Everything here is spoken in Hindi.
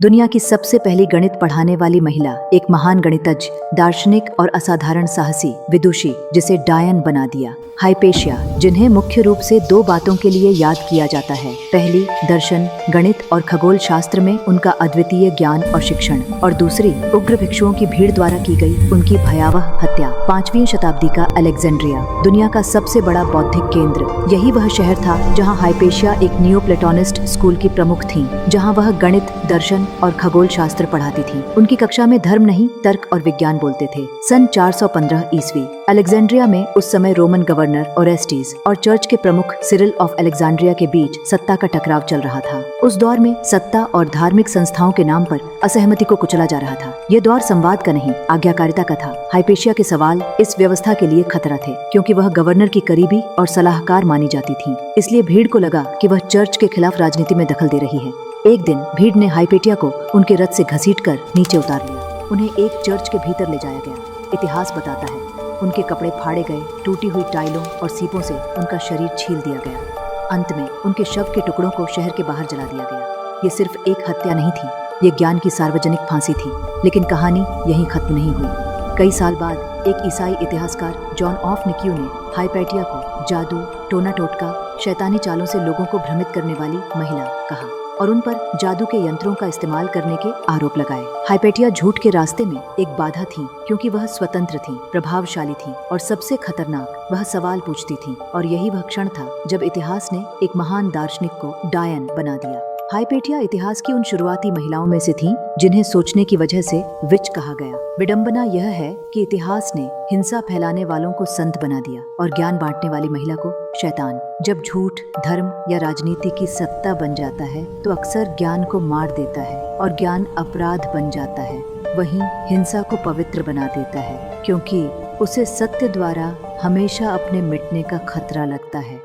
दुनिया की सबसे पहली गणित पढ़ाने वाली महिला, एक महान गणितज्ञ, दार्शनिक और असाधारण साहसी विदुषी, जिसे डायन बना दिया, हाइपेशिया, जिन्हें मुख्य रूप से दो बातों के लिए याद किया जाता है। पहली, दर्शन, गणित और खगोल शास्त्र में उनका अद्वितीय ज्ञान और शिक्षण, और दूसरी, उग्र भिक्षुओं की भीड़ द्वारा की गई उनकी भयावह हत्या। 5वीं शताब्दी का अलेक्जेंड्रिया, दुनिया का सबसे बड़ा बौद्धिक केंद्र, यही वह शहर था जहाँ हाइपेशिया एक नियोप्लेटोनिस्ट स्कूल की प्रमुख थी, जहाँ वह गणित, दर्शन और खगोल शास्त्र पढ़ाती थी। उनकी कक्षा में धर्म नहीं, तर्क और विज्ञान बोलते थे। सन 415 ईस्वी, अलेक्जेंड्रिया में उस समय रोमन गवर्नर ओरेस्टीज और चर्च के प्रमुख सिरिल ऑफ अलेक्जेंड्रिया के बीच सत्ता का टकराव चल रहा था। उस दौर में सत्ता और धार्मिक संस्थाओं के नाम पर असहमति को कुचला जा रहा था। ये दौर संवाद का नहीं, आज्ञाकारिता का था। हाइपेशिया के सवाल इस व्यवस्था के लिए खतरा थे, क्योंकि वह गवर्नर की करीबी और सलाहकार मानी जाती थी। इसलिए भीड़ को लगा कि वह चर्च के खिलाफ राजनीति में दखल दे रही है। एक दिन भीड़ ने हाइपेशिया को उनके रथ से घसीटकर नीचे उतार लिया। उन्हें एक चर्च के भीतर ले जाया गया। इतिहास बताता है, उनके कपड़े फाड़े गए, टूटी हुई टाइलों और सीपों से उनका शरीर छील दिया गया। अंत में उनके शव के टुकड़ों को शहर के बाहर जला दिया गया। ये सिर्फ एक हत्या नहीं थी, ये ज्ञान की सार्वजनिक फांसी थी। लेकिन कहानी यहीं खत्म नहीं हुई। कई साल बाद एक ईसाई इतिहासकार जॉन ऑफ निक्यू ने हाइपेशिया को जादू, टोना टोटका, शैतानी चालों से लोगों को भ्रमित करने वाली महिला कहा और उन पर जादू के यंत्रों का इस्तेमाल करने के आरोप लगाए। हाइपेशिया झूठ के रास्ते में एक बाधा थी, क्योंकि वह स्वतंत्र थी, प्रभावशाली थी और सबसे खतरनाक, वह सवाल पूछती थी। और यही वह क्षण था जब इतिहास ने एक महान दार्शनिक को डायन बना दिया। हाइपेशिया इतिहास की उन शुरुआती महिलाओं में से थी जिन्हें सोचने की वजह से विच कहा गया। विडंबना यह है कि इतिहास ने हिंसा फैलाने वालों को संत बना दिया और ज्ञान बांटने वाली महिला को शैतान। जब झूठ, धर्म या राजनीति की सत्ता बन जाता है तो अक्सर ज्ञान को मार देता है और ज्ञान अपराध बन जाता है। वहीं हिंसा को पवित्र बना देता है, क्योंकि उसे सत्य द्वारा हमेशा अपने मिटने का खतरा लगता है।